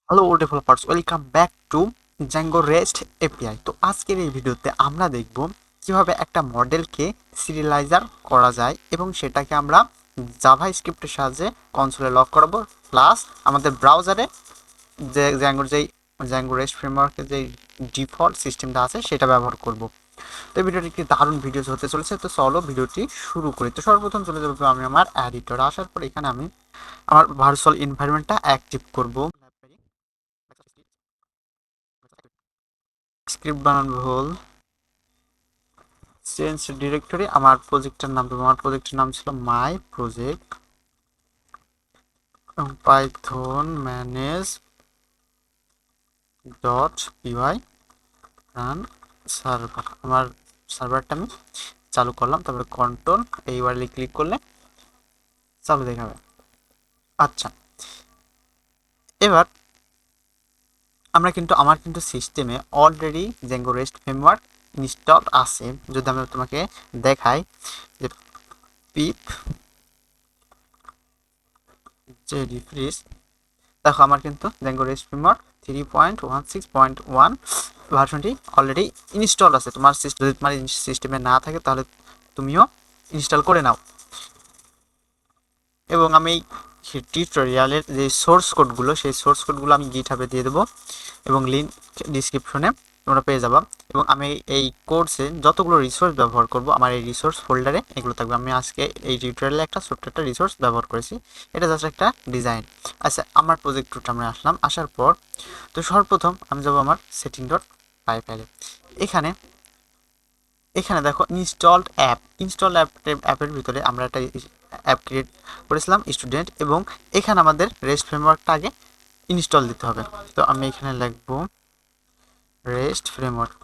Hello developers, welcome back to Zango rest API. তো আজকের এই ভিডিওতে আমরা দেখব কিভাবে একটা মডেলকে সিরিয়ালাইজার করা যায় এবং সেটাকে আমরা জাভা স্ক্রিপ্টের সাহায্যে কনসোলে লক করাবো, প্লাস আমাদের ব্রাউজারে যে জ্যাঙ্গো রেস্ট ফ্রেমওয়ার্কের যে ডিফল্ট সিস্টেমটা আছে সেটা ব্যবহার করব। তো এই ভিডিওটি একটি দারুণ ভিডিও হতে চলেছে। তো চলো ভিডিওটি শুরু করি। তো সর্বপ্রথম চলে যাবো আমি আমার এডিটর। আসার পর এখানে আমি আমার ভার্চুয়াল এনভায়রনমেন্টটা অ্যাক্টিভ করব। স্ক্রিপ্ট বানানো ভুল, চেঞ্জ ডিরেক্টরি। আমার প্রজেক্টের নাম দেবো, আমার প্রজেক্টের নাম ছিল মাই প্রজেক্ট, এবং Python manage dot PY run server. আমার সার্ভারটা আমি চালু করলাম, তারপরে কন্ট্রোল এই ওয়ার্ডে ক্লিক করলে চালু দেখাবে। আচ্ছা, এবার আমার কিন্তু সিস্টেমে already Zango rest framework install আছে। যদি আমি তোমাকে দেখাই যে পিপ যে রিফ্রেশ, দেখো আমার কিন্তু জ্যাঙ্গো রেস্ট ফ্রেমওয়ার্ক 3.16.1 ভার্সনটি অলরেডি ইনস্টল আছে। তোমার যদি তোমার সিস্টেমে না থাকে তাহলে তুমিও ইনস্টল করে নাও। এবং আমি এই টিউটোরিয়ালের যে সোর্স কোডগুলো, সেই সোর্স কোডগুলো আমি গিটহাবে দিয়ে দেবো এবং লিঙ্ক ডিসক্রিপশনে তোমরা পেয়ে যাবা। এবং আমি এই কোর্সে যতগুলো রিসোর্স ব্যবহার করব, আমার এই রিসোর্স ফোল্ডারে এগুলো থাকবে। আমি আজকে এই টিউটোরিয়ালে একটা ছোট্ট একটা রিসোর্স ব্যবহার করেছি, এটা জাস্ট একটা ডিজাইন। আচ্ছা, আমার প্রজেক্ট টুটা আমরা আসলাম। আসার পর তো সর্বপ্রথম আমি যাবো আমার সেটিং ডট পাই ফাইলে। এখানে এখানে দেখো ইনস্টল অ্যাপের ভিতরে আমরা একটা অ্যাপ ক্রিয়েট করেছিলাম স্টুডেন্ট, এবং এখানে আমাদের রেস্ট ফ্রেমওয়ার্কটা আগে ইনস্টল দিতে হবে। তো আমি এখানে লিখবো রেস্ট ফ্রেমওয়ার্ক,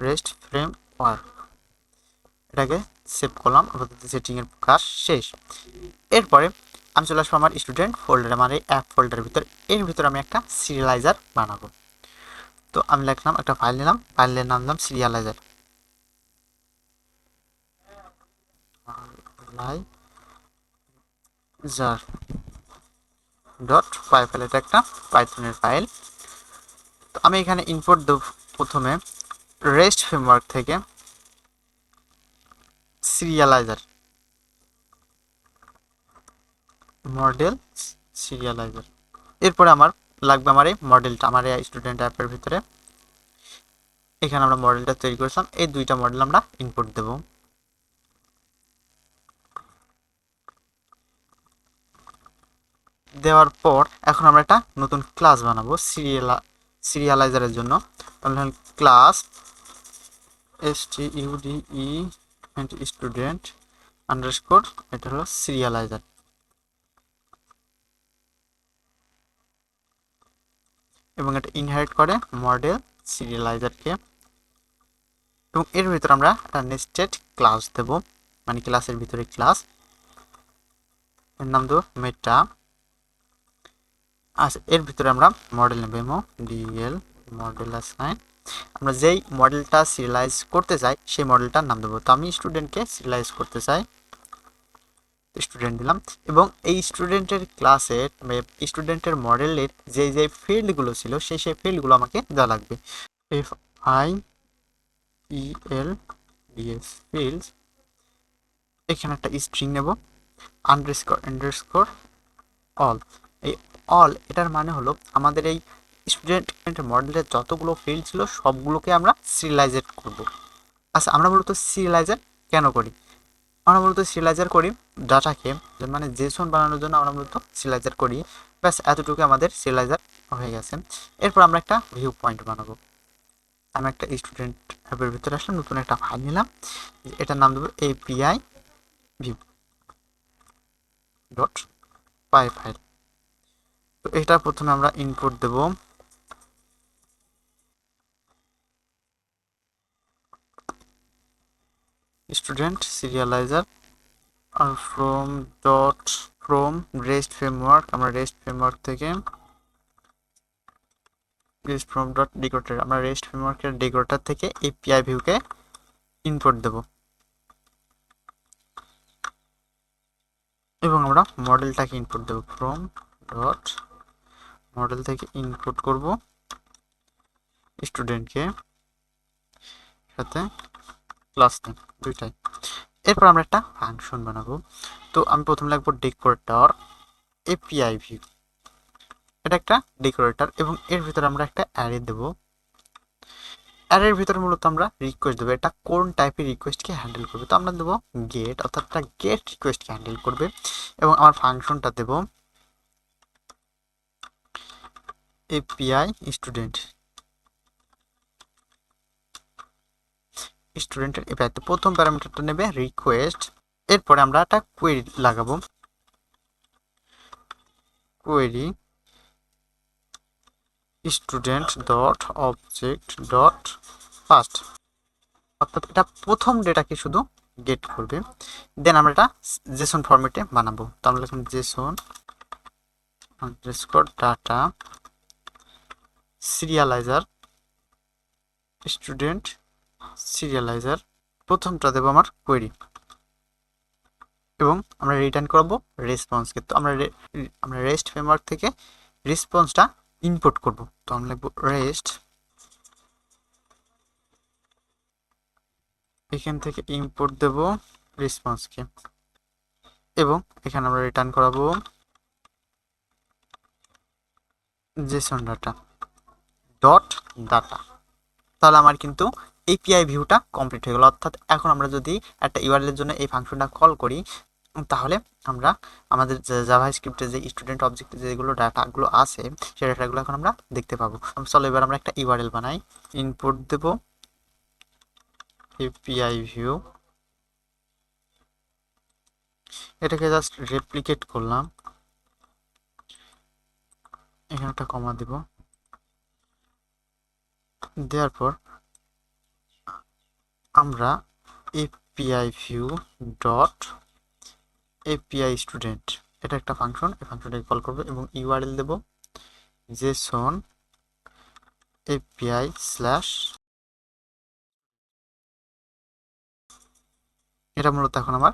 রেস্ট ফ্রেমওয়ার্ক, এটাকে সেভ করলাম। আপাতত সেটিংয়ের কাজ শেষ। এরপরে আমি চলে আসবো আমার স্টুডেন্ট ফোল্ডারে, আমার এই অ্যাপ ফোল্ডারের ভিতরে। এর ভিতরে আমি একটা সিরিয়ালাইজার বানাবো। তো আমি লিখলাম, একটা ফাইল নিলাম, ফাইলের নাম দিলাম সিরিয়ালাইজার ডট পাই ফাইল। এটা একটা পাইথনের ফাইল। তো আমি এখানে ইনপুট দেব প্রথমে রেস্ট ফ্রেমওয়ার্ক থেকে সিরিয়ালাইজার মডেল সিরিয়ালাইজার। এরপরে আমার লাগবে আমার এই মডেলটা, আমার এই স্টুডেন্ট অ্যাপের ভিতরে এখানে আমরা মডেলটা তৈরি করেছিলাম। এই দুইটা মডেল আমরা ইনপুট দেব। দেওয়ার পর এখন আমরা একটা নতুন ক্লাস বানাবো সিরিয়ালাইজারের জন্য। ক্লাস STUDE স্টুডেন্ট আন্ডারস্কোর, এটা হলো সিরিয়ালাইজার। এবং এটা ইনহেরিট করে মডেল সিরিয়ালাইজারকে। এবং এর ভিতরে আমরা একটা নেস্টেড ক্লাস দেব, মানে ক্লাসের ভিতরে ক্লাস, এর নাম দেবো মেটা। আচ্ছা, এর ভিতরে আমরা মডেল নেব ডিএল মডেল অ্যাসাইন। আমরা যেই মডেলটা সিরিয়ালাইজ করতে চাই সেই মডেলটার নাম দেবো। তো আমি স্টুডেন্টকে সিরিয়ালাইজ করতে চাই, স্টুডেন্ট দিলাম। এবং এই স্টুডেন্টের ক্লাসের স্টুডেন্টের মডেলের যে ফিল্ডগুলো ছিল সেই ফিল্ডগুলো আমাকে দেওয়া লাগবে। FIELDS ফিল্ডস, এখানে একটা স্ট্রিং নেব, আন্ডারস্কোর অল। এই অল এটার মানে হলো আমাদের এই স্টুডেন্ট মডেলের যতগুলো ফিল্ড ছিল সবগুলোকে আমরা সিরিয়ালাইজেড করব। আচ্ছা, আমরা মূলত সিরিয়ালাইজার কেন করি? আমরা মূলত সিরিয়ালাইজার করি ডাটাকে, মানে জেসন বানানোর জন্য আমরা মূলত সিরিয়ালাইজার করি। ব্যাস এতটুকু আমাদের সিরিয়ালাইজার হয়ে গেছে। এরপর আমরা একটা ভিউ পয়েন্ট বানাবো। আমি একটা স্টুডেন্ট অ্যাপের ভিতরে আসলাম, নতুন একটা ফাইল নিলাম, এটার নাম দেবো API view dot py file. তো এটা প্রথমে আমরা ইনপুট দেব স্টুডেন্ট সিরিয়ালাইজার আর ফ্রম রেস্ট ফ্রেমওয়ার্ক। আমরা রেস্ট ফ্রেমওয়ার্ক থেকে রেস্ট ফ্রম ডট ডেকোরেটর, আমরা রেস্ট ফ্রেমওয়ার্কের ডেকোরেটর থেকে এপিআই ভিউকে ইনপুট দেব। এবং আমরা মডেলটাকে ইনপুট দেব ফ্রম ডট মডেল থেকে ইনপুট করব স্টুডেন্টকে সাথে ক্লাস নেম দুইটাই। এরপর আমরা একটা ফাংশন বানাবো। তো আমি প্রথমে লিখবো ডেকোরেটর এপিআই ভিউ, এটা একটা ডেকোরেটর এবং এর ভিতরে আমরা একটা অ্যারে দেব। অ্যারের ভিতরে মূলত আমরা রিকোয়েস্ট দেবো, এটা কোন টাইপের রিকোয়েস্টকে হ্যান্ডেল করবে। তো আমরা দেবো গেট, অর্থাৎ একটা গেট রিকোয়েস্টকে হ্যান্ডেল করবে এবং আমার ফাংশনটা দেব এপিআই স্টুডেন্ট, স্টুডেন্টের এপিআই। তো প্রথম প্যারামিটারটা নেবে রিকোয়েস্ট, এরপরে আমরা একটা কোয়েরি লাগাবো, query student dot object dot first, অর্থাৎ এটা প্রথম ডেটাকে শুধু গেট করবে। দেন আমরা এটা জেসন ফরম্যাটে বানাবো। তো আমরা লিখলাম জেসন আন্ডারস্কোর ডাটা সিরিয়ালাইজার স্টুডেন্ট সিরিয়ালাইজার, প্রথমটা দেবো আমার কোয়েরি এবং আমরা রিটার্ন করবো রেসপন্সকে। তো আমরা রেস্ট ফ্রেমওয়ার্ক থেকে রেসপন্সটা ইনপুট করব। তো আমরা লিখবো রেস্ট, এখান থেকে ইনপুট দেব রেসপন্সকে এবং এখানে আমরা রিটার্ন করাবো জেসন ডাটা ডট ডাটা। তাহলে আমার কিন্তু এপিআই ভিউটা কমপ্লিট হয়ে গেল। অর্থাৎ এখন আমরা যদি একটা ইউআরএল এর জন্য এই ফাংশনটা কল করি, তাহলে আমরা আমাদের জাভা স্ক্রিপ্টে যে স্টুডেন্ট অবজেক্টে যেগুলো ডাটাগুলো আছে সেই ডাটাগুলো এখন আমরা দেখতে পাবো। চলো এবার আমরা একটা ইউআরএল বানাই। ইনপুট দেব এপিআই ভিউ, এটাকে জাস্ট রেপ্লিকেট করলাম, এখানে একটা কমা দেব, দেওয়ার পর আমরা API view dot API student, এটা একটা ফাংশন, এই ফাংশনটাকে কল করবো এবং ইউআরএল দেব জেসন এপিআই স্ল্যাশ, এটা মূলত এখন আমার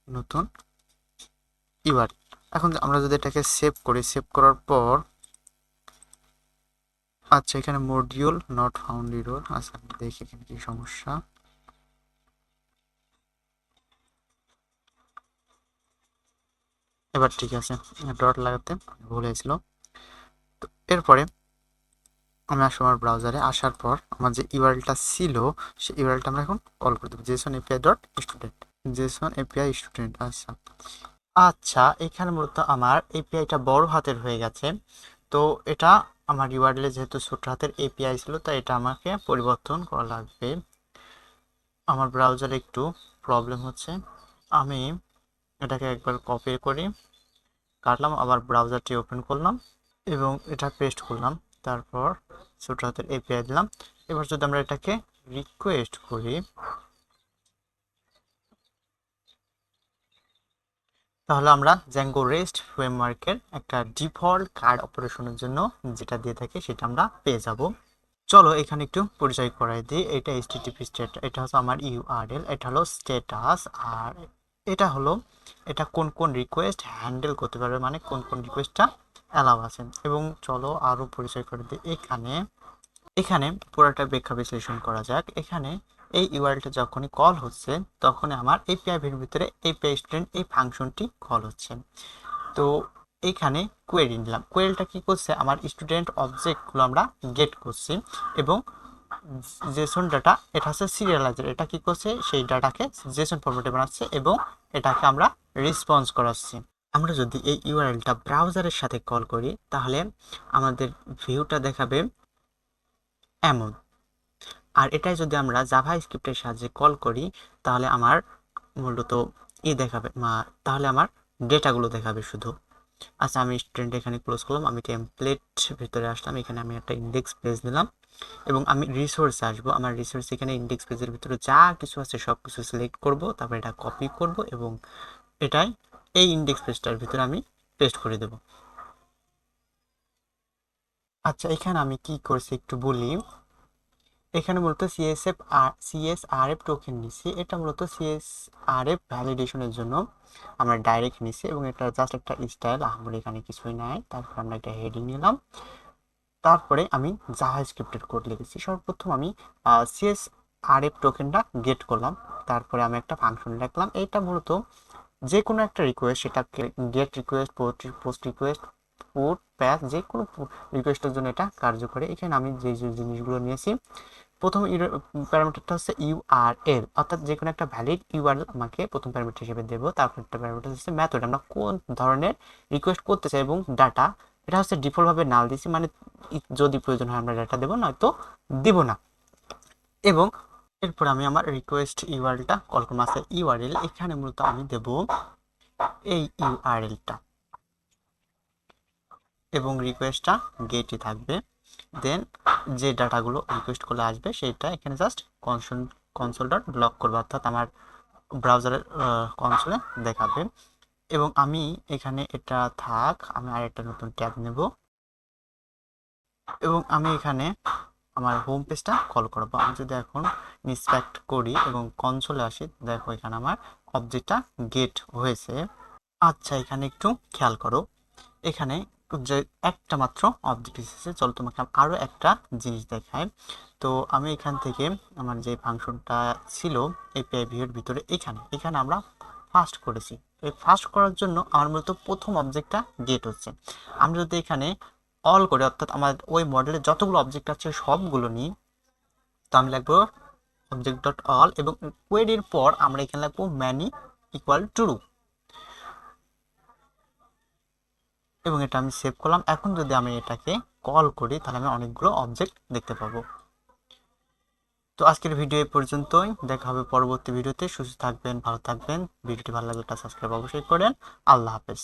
নতুন ইউআরএল। এখন আমরা যদি এটাকে সেভ করি, সেভ করার পর আচ্ছা এখানে মডিউল নট ফাউন্ড এরর, আচ্ছা আমি দেখি এখানে কি সমস্যা। এবার ঠিক আছে, ডট লাগাতে ভুল হয়েছিল। তো এরপরে আমি আসবো আমার ব্রাউজারে, আসার পর আমার যে ইউআরএলটা ছিল সেই ইউআরএলটা আমরা এখন কল করে দেবো Jason API dot student, Jason API student. আচ্ছা আচ্ছা এখানে মূলত আমার এপিআইটা বড় হাতের হয়ে গেছে। তো এটা আমার ইউআরএল এ যেহেতু ছোট হাতের এপিআই ছিল, তাই এটা আমাকে পরিবর্তন করা লাগবে। আমার ব্রাউজারে একটু প্রবলেম হচ্ছে, আমি এটাকে একবার কপি করি, কাটলাম, আবার ব্রাউজারটি ওপেন করলাম এবং এটা পেস্ট করলাম, তারপর ছোট হাতের এপিআই দিলাম। এবার যদি আমরা এটাকে রিকোয়েস্ট করি, তাহলে আমরা জ্যাঙ্গো রেস্ট ফ্রেমওয়ার্কের একটা ডিফল্ট কার্ড অপারেশনের জন্য যেটা দিয়ে থাকে সেটা আমরা পেয়ে যাব। চলো এখানে একটু পরিচয় করাই দিই। এটা এইচটিটিপি স্টেট, এটা হচ্ছে আমার ইউআরএল, এটা হলো স্ট্যাটাস, আর এটা হলো এটা কোন কোন রিকোয়েস্ট হ্যান্ডেল করতে পারবে, মানে কোন কোন রিকোয়েস্টটা অ্যালাউ আছে। এবং চলো আরও পরিচয় করে দিই, এখানে এখানে পুরোটা ব্যাখ্যা বিশ্লেষণ করা যাক। এখানে এই ইউআরএলটা যখনই কল হচ্ছে তখনই আমার এপিআই এর ভিতরে এপিআই স্টুডেন্ট এই ফাংশনটি কল হচ্ছে। তো এইখানে কোয়েরি নিলাম, কোয়েরিটা কি করছে, আমার স্টুডেন্ট অবজেক্টগুলো আমরা গেট করছি এবং জেসন ডাটা, এটা হচ্ছে সিরিয়ালাইজার, এটা কি করছে সেই ডাটাকে জেসন ফরম্যাটে বানাচ্ছে এবং এটাকে আমরা রেসপন্স করাচ্ছি। আমরা যদি এই ইউআরএলটা ব্রাউজারের সাথে কল করি তাহলে আমাদের ভিউটা দেখাবে এমন, আর এটাই যদি আমরা জাভা স্ক্রিপ্টের সাহায্যে কল করি তাহলে আমার মূলত দেখাবে, তাহলে আমার ডেটাগুলো দেখাবে শুধু। আচ্ছা আমি স্টুডেন্ট এখানে ক্লোজ করলাম, আমি টেমপ্লেট ভিতরে আসলাম, এখানে আমি একটা ইন্ডেক্স পেজ দিলাম এবং আমি রিসোর্সে আসবো। আমার রিসোর্স এখানে ইন্ডেক্স পেজের ভিতরে যা কিছু আছে সব কিছু সিলেক্ট করব, তারপর এটা কপি করব এবং এটাই এই ইন্ডেক্স পেজটার ভিতরে আমি পেস্ট করে দেব। আচ্ছা এখানে আমি কি করছি একটু বলি, এখানে মূলত সিএসআরএফ টোকেন নিছি, এটা মূলত সিএসআরএফ ভ্যালিডেশনের জন্য আমরা ডাইরেক্ট নিছি এবং এটা জাস্ট একটা স্টাইল, আমার এখানে কিছুই নাই। তারপর আমরা একটা হেডিং নিলাম, তারপরে আমি জাভাস্ক্রিপ্টের কোড লিখেছি। সর্বপ্রথম আমি সিএসআরএফ টোকেনটা গেট করলাম, তারপরে আমি একটা ফাংশন লিখলাম। এটা মূলত যে কোনো একটা রিকোয়েস্ট, সেটা get request, post request, put, patch, যে কোনো রিকোয়েস্টের জন্য এটা কার্যকরী। এখানে আমি যে যে জিনিসগুলো নিয়েছি, প্রথম প্যারামিটারটা হচ্ছে ইউআরএল, অর্থাৎ যে কোনো একটা ভ্যালিড ইউআরএল আমাকে প্রথম প্যারামিটার হিসেবে দেবো। তারপর একটা প্যারামিটার হচ্ছে মেথড, আমরা কোন ধরনের রিকোয়েস্ট করতে চাই, এবং ডাটা এটা হচ্ছে ডিফল্টভাবে নাল দিছি, মানে যদি প্রয়োজন হয় আমরা ডাটা দেবো, নয়তো দিব না। এবং এরপর আমি আমার রিকোয়েস্ট ইউআরএলটা কল করবো, আছে ইউআরএল। এখানে মূলত আমি দেব এই ইউআরএলটা এবং রিকোয়েস্টটা গেটই থাকবে। দেন যে ডাটাগুলো রিকোয়েস্ট করলে আসবে সেটা এখানে জাস্ট কনসোল ডট ব্লক করবে, অর্থাৎ আমার ব্রাউজারের কনসোলে দেখাবে। এবং আমি এখানে এটা থাক, আমি আর একটা নতুন ট্যাব নেব এবং আমি এখানে আমার হোম পেজটা কল করবো। আমি যদি এখন ইন্সপেক্ট করি এবং কনসোলে আসি, দেখো এখানে আমার অবজেক্টটা গেট হয়েছে। আচ্ছা, এখানে একটু খেয়াল করো, এখানে যে একটা মাত্র অবজেক্ট এসেছে। চলো তোমাকে আরও একটা জিনিস দেখাই। তো আমি এখান থেকে আমার যে ফাংশনটা ছিল এপিআই ভিউয়ের ভিতরে, এখানে আমরা ফার্স্ট করেছি। এই ফার্স্ট করার জন্য আমার মূলত প্রথম অবজেক্টটা গেট হচ্ছে। আমরা যদি এখানে অল করে, অর্থাৎ আমার ওই মডেলের যতগুলো অবজেক্ট আছে সবগুলো নিই, তো আমি লিখবো অবজেক্ট ডট অল এবং কোয়েরির পর আমরা এখানে লিখবো ম্যানি ইকুয়াল টু ট্রু এবং এটা আমি সেভ করলাম। এখন যদি আমি এটাকে কল করি, তাহলে আমি অনেকগুলো অবজেক্ট দেখতে পাবো। তো আজকের ভিডিও এই পর্যন্তই, দেখা হবে পরবর্তী ভিডিওতে। সুস্থ থাকবেন, ভালো থাকবেন। ভিডিওটি ভালো লাগলে একটা সাবস্ক্রাইব অবশ্যই করেন। আল্লাহ হাফেজ।